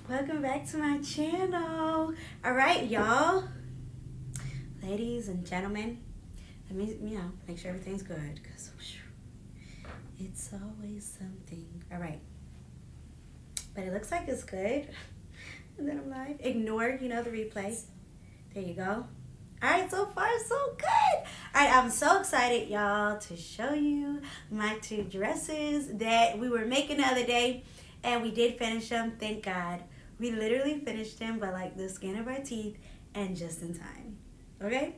Welcome back to my channel. All right, y'all, ladies and gentlemen, let me, make sure everything's good because it's always something. All right, but it looks like it's good. And then I'm live. Ignore, the replay. There you go. All right, so far so good. All right, I'm so excited, y'all, to show you my two dresses that we were making the other day, and we did finish them. Thank God. We literally finished them by like the skin of our teeth and just in time. Okay?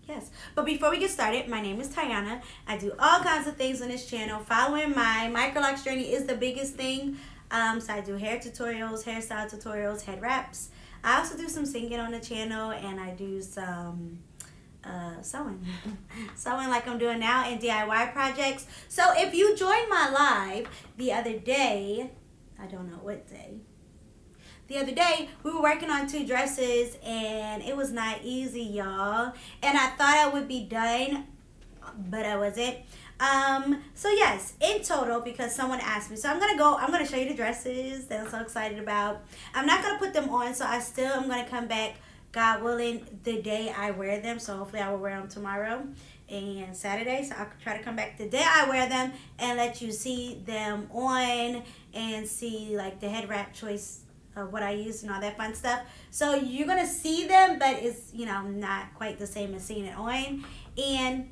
Yes. But before we get started, my name is Tiana. I do all kinds of things on this channel. Following my micro Locs journey is the biggest thing. So I do hair tutorials, hairstyle tutorials, head wraps. I also do some singing on the channel, and I do some sewing sewing like I'm doing now, and DIY projects. So if you joined my live the other day, I don't know what day, the other day we were working on two dresses, and it was not easy, y'all, and I thought I would be done, but I wasn't. So yes, in total, because someone asked me, so I'm gonna show you the dresses that I'm so excited about. I'm not gonna put them on, so I'm gonna come back, God willing, the day I wear them. So hopefully I will wear them tomorrow and Saturday. So I'll try to come back the day I wear them and let you see them on and see like the head wrap choice of what I use and all that fun stuff. So you're going to see them, but it's, not quite the same as seeing it on. And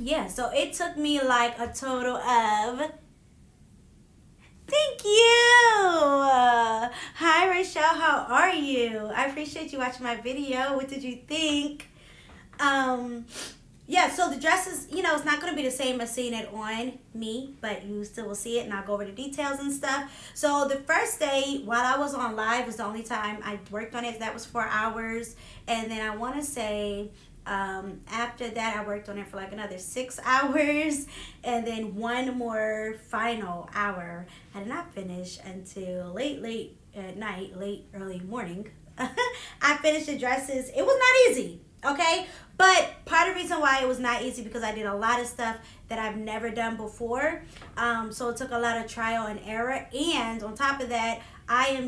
yeah, so it took me like a total of... Thank you. Hi, Rachel. How are you? I appreciate you watching my video. What did you think? Yeah, so the dresses, it's not going to be the same as seeing it on me, but you still will see it, and I'll go over the details and stuff. So the first day, while I was on live, was the only time I worked on it. That was 4 hours. And then I want to say... after that, I worked on it for like another 6 hours, and then one more final hour. I did not finish until late at night, early morning. I finished the dresses. It was not easy, okay? But part of the reason why it was not easy because I did a lot of stuff that I've never done before. So it took a lot of trial and error. And on top of that, I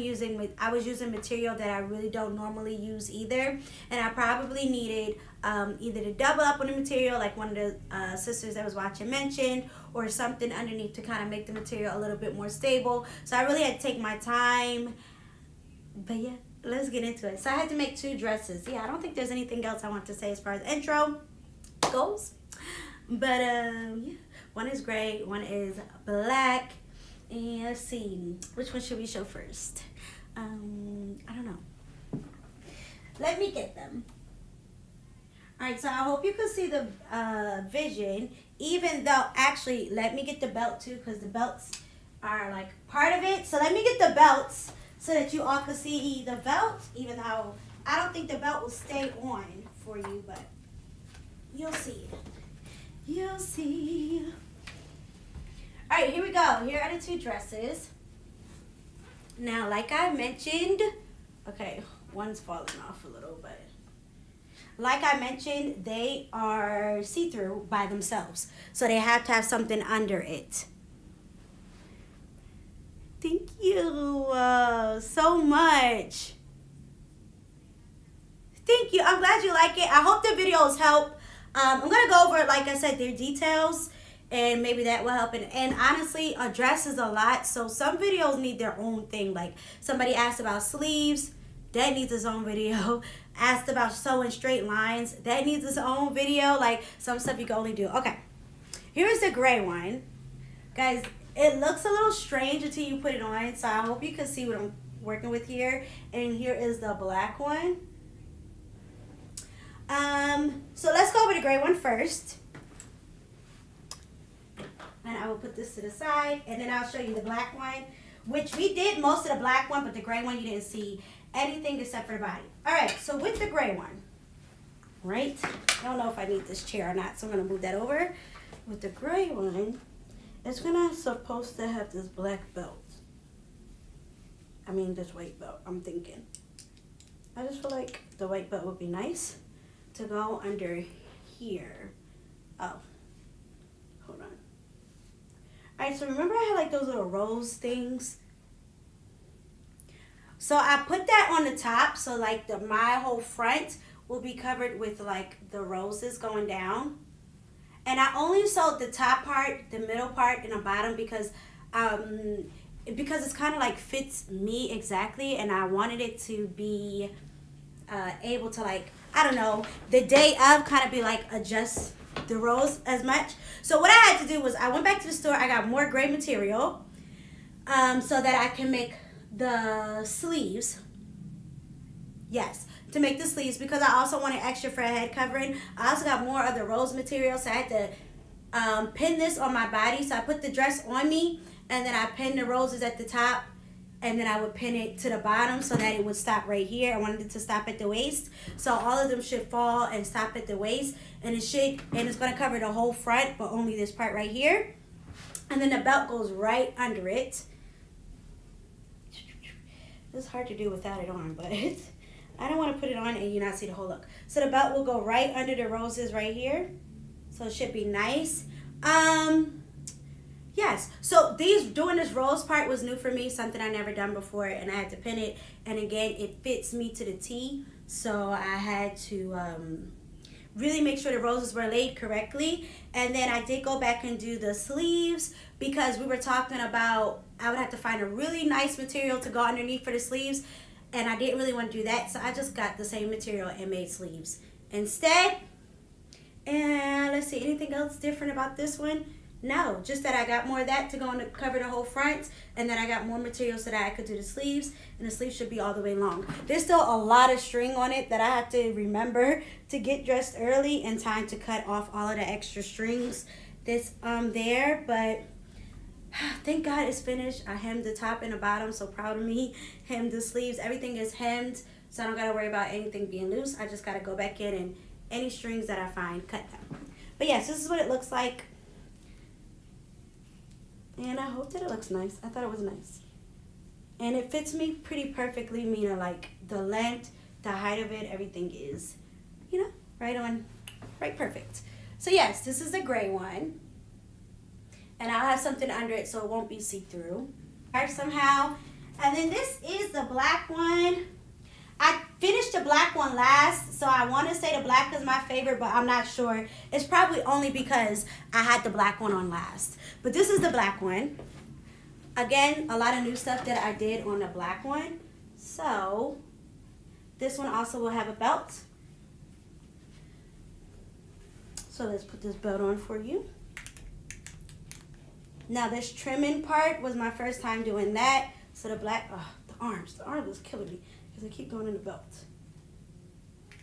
was using material that I really don't normally use either. And I probably needed either to double up on the material, like one of the sisters that was watching mentioned, or something underneath to kind of make the material a little bit more stable. So I really had to take my time. But yeah, let's get into it. So I had to make two dresses. Yeah, I don't think there's anything else I want to say as far as the intro goes. But yeah, one is gray, one is black. And let's see, which one should we show first? I don't know. Let me get them. All right, so I hope you can see the vision, even though, actually, let me get the belt too, because the belts are like part of it. So let me get the belts so that you all can see the belt, even though I don't think the belt will stay on for you, but you'll see. You'll see. All right, here we go. Here are the two dresses. Now, like I mentioned, okay, one's falling off a little, but like I mentioned, they are see-through by themselves. So they have to have something under it. Thank you so much. Thank you. I'm glad you like it. I hope the videos help. I'm going to go over, like I said, their details, and maybe that will help. And honestly, a dress is a lot, so some videos need their own thing. Like somebody asked about sleeves, that needs its own video. Asked about sewing straight lines, that needs its own video. Like some stuff you can only do. Okay, here's the gray one. Guys, it looks a little strange until you put it on, so I hope you can see what I'm working with here. And here is the black one. So let's go over the gray one first. And I will put this to the side, and then I'll show you the black one, which we did most of the black one, but the gray one you didn't see anything except for the body. All right, so with the gray one, right? I don't know if I need this chair or not, so I'm gonna move that over. With the gray one, it's supposed to have this black belt. I mean this white belt, I'm thinking. I just feel like the white belt would be nice to go under here. Oh, hold on. Alright, so remember I had like those little rose things? So I put that on the top, so like my whole front will be covered with like the roses going down. And I only sewed the top part, the middle part, and the bottom because it's kind of like fits me exactly, and I wanted it to be able to, like, I don't know, the day of kind of be like adjust the rows as much. So what I had to do was I went back to the store, I got more gray material so that I can make the sleeves. Yes, to make the sleeves, because I also wanted extra for a head covering. I also got more of the rose material, so I had to pin this on my body. So I put the dress on me, and then I pinned the roses at the top, and then I would pin it to the bottom so that it would stop right here. I wanted it to stop at the waist, so all of them should fall and stop at the waist, and it's going to cover the whole front, but only this part right here. And then the belt goes right under it. It's hard to do without it on, but I don't want to put it on and you not see the whole look. So the belt will go right under the roses right here. So it should be nice. Yes. So doing this rose part was new for me, something I never done before, and I had to pin it. And again, it fits me to the T. So I had to really make sure the roses were laid correctly. And then I did go back and do the sleeves because we were talking about I would have to find a really nice material to go underneath for the sleeves. And I didn't really want to do that, so I just got the same material and made sleeves instead. And let's see, anything else different about this one? No, just that I got more of that to go on to cover the whole front, and then I got more material so that I could do the sleeves, and the sleeves should be all the way long. There's still a lot of string on it that I have to remember to get dressed early in time to cut off all of the extra strings that's there, but thank God it's finished. I hemmed the top and the bottom, so proud of me. Hemmed the sleeves. Everything is hemmed, so I don't got to worry about anything being loose. I just got to go back in and any strings that I find, cut them. But yes, this is what it looks like. And I hope that it looks nice. I thought it was nice. And it fits me pretty perfectly, meaning like the length, the height of it, everything is, you know, right on, right perfect. So yes, this is the gray one. And I'll have something under it so it won't be see-through. Somehow. And then this is the black one. I finished the black one last, so I want to say the black is my favorite, but I'm not sure. It's probably only because I had the black one on last. But this is the black one. Again, a lot of new stuff that I did on the black one. So this one also will have a belt. So let's put this belt on for you. Now this trimming part was my first time doing that. So the black, the arms was killing me because I keep going in the belt.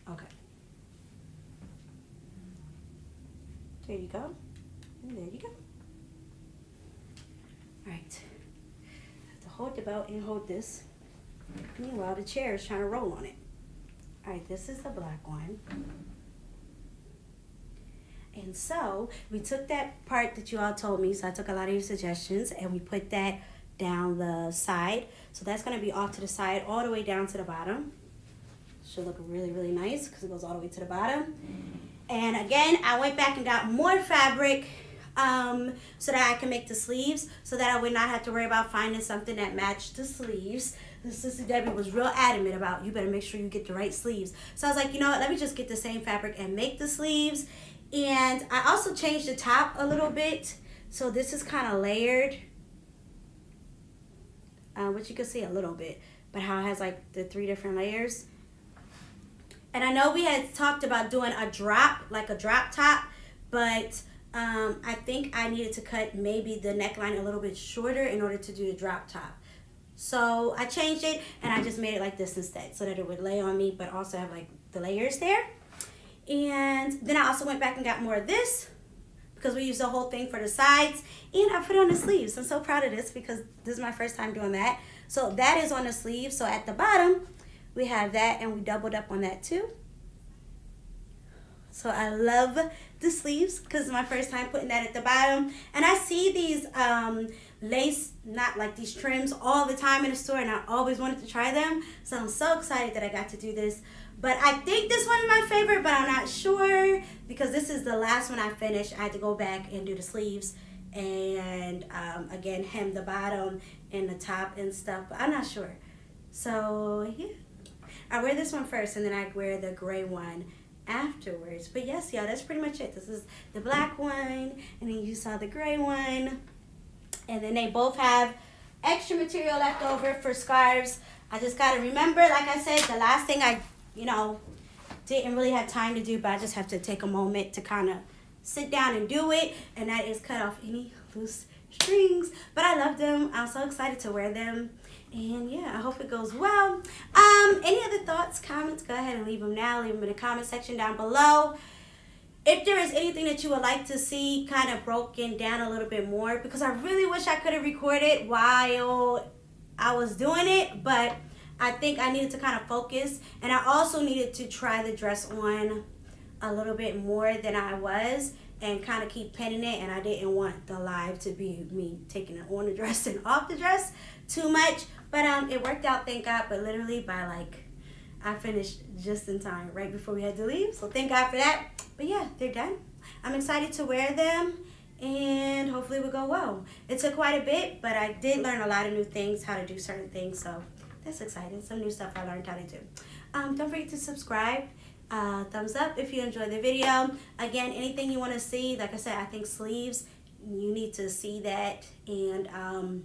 Okay. There you go. And there you go. All right. I have to hold the belt and hold this. Meanwhile, the chair is trying to roll on it. All right, this is the black one. And so we took that part that you all told me, so I took a lot of your suggestions, and we put that down the side. So that's going to be off to the side all the way down to the bottom. Should look really, really nice because it goes all the way to the bottom. And again, I went back and got more fabric so that I can make the sleeves, so that I would not have to worry about finding something that matched the sleeves. Sister Debbie was real adamant about, you better make sure you get the right sleeves. So I was like, you know what, let me just get the same fabric and make the sleeves. And I also changed the top a little bit. So this is kind of layered. Which you can see a little bit. But how it has like the 3 different layers. And I know we had talked about doing a drop, like a drop top. But I think I needed to cut maybe the neckline a little bit shorter in order to do the drop top. So I changed it and I just made it like this instead. So that it would lay on me but also have like the layers there. And then I also went back and got more of this because we used the whole thing for the sides, and I put it on the sleeves. I'm so proud of this because this is my first time doing that. So that is on the sleeve. So at the bottom we have that, and we doubled up on that too. So I love the sleeves because it's my first time putting that at the bottom. And I see these lace, not like these trims, all the time in the store, and I always wanted to try them. So I'm so excited that I got to do this. But I think this one is my favorite, but I'm not sure because this is the last one I finished. I had to go back and do the sleeves. and again hem the bottom and the top and stuff, but I'm not sure. So yeah, I wear this one first and then I wear the gray one afterwards. But yes, y'all, that's pretty much it. This is the black one, and then you saw the gray one, and then they both have extra material left over for scarves. I just gotta remember, like I said, the last thing I didn't really have time to do, but I just have to take a moment to kind of sit down and do it, and that is cut off any loose strings. But I love them. I'm so excited to wear them, and yeah, I hope it goes well. Any other thoughts, comments, go ahead and leave them now. Leave them in the comment section down below. If there is anything that you would like to see kind of broken down a little bit more, because I really wish I could have recorded while I was doing it, but I think I needed to kind of focus, and I also needed to try the dress on a little bit more than I was, and kind of keep pinning it, and I didn't want the live to be me taking it on the dress and off the dress too much, but it worked out, thank God. But literally by I finished just in time, right before we had to leave, so thank God for that. But yeah, they're done. I'm excited to wear them, and hopefully it will go well. It took quite a bit, but I did learn a lot of new things, how to do certain things, so that's exciting. Some new stuff I learned how to do. Don't forget to subscribe. Thumbs up if you enjoyed the video. Again, anything you want to see, like I said, I think sleeves, you need to see that, and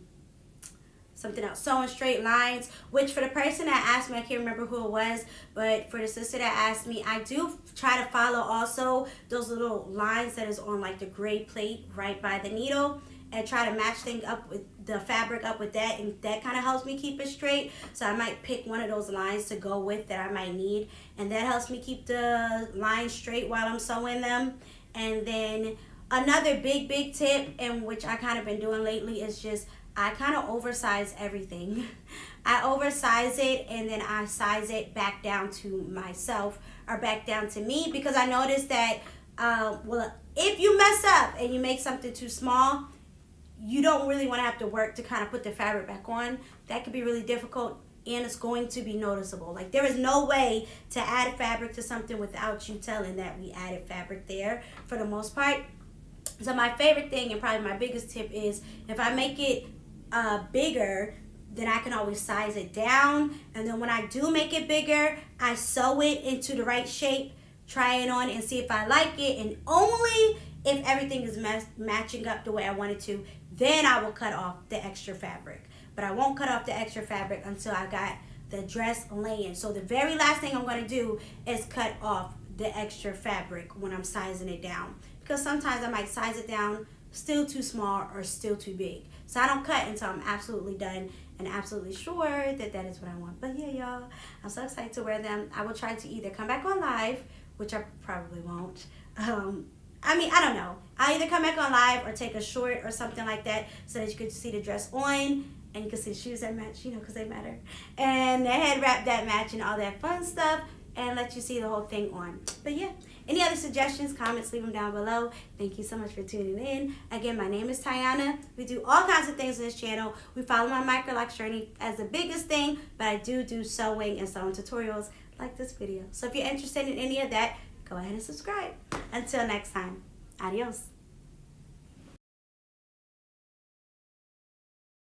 something else, sewing straight lines, which for the person that asked me, I can't remember who it was, but for the sister that asked me, I do try to follow also those little lines that is on the gray plate right by the needle, and try to match things up with the fabric up with that, and that kind of helps me keep it straight. So I might pick one of those lines to go with that I might need, and that helps me keep the lines straight while I'm sewing them. And then another big tip, and which I kind of been doing lately, is just I kind of oversize everything. I oversize it, and then I size it back down to myself, or back down to me, because I noticed that well, if you mess up and you make something too small, you don't really want to have to work to kind of put the fabric back on. That could be really difficult, and it's going to be noticeable. There is no way to add fabric to something without you telling that we added fabric there for the most part. So my favorite thing, and probably my biggest tip, is if I make it bigger, then I can always size it down, and then when I do make it bigger, I sew it into the right shape, try it on and see if I like it, and only if everything is matching up the way I want it to, then I will cut off the extra fabric. But I won't cut off the extra fabric until I got the dress laying. So the very last thing I'm going to do is cut off the extra fabric when I'm sizing it down, because sometimes I might size it down still too small or still too big. So I don't cut until I'm absolutely done and absolutely sure that that is what I want. But yeah, y'all, I'm so excited to wear them. I will try to either come back on live, which I probably won't. I don't know. I'll either come back on live or take a short or something like that, so that you could see the dress on, and you can see the shoes that match, because they matter, and the head wrap that match, and all that fun stuff, and let you see the whole thing on. But yeah, any other suggestions, comments, leave them down below. Thank you so much for tuning in. Again, my name is Tiana. We do all kinds of things on this channel. We follow my micro Locs journey as the biggest thing, but I do sewing and sewing tutorials like this video. So if you're interested in any of that, go ahead and subscribe. Until next time, adios.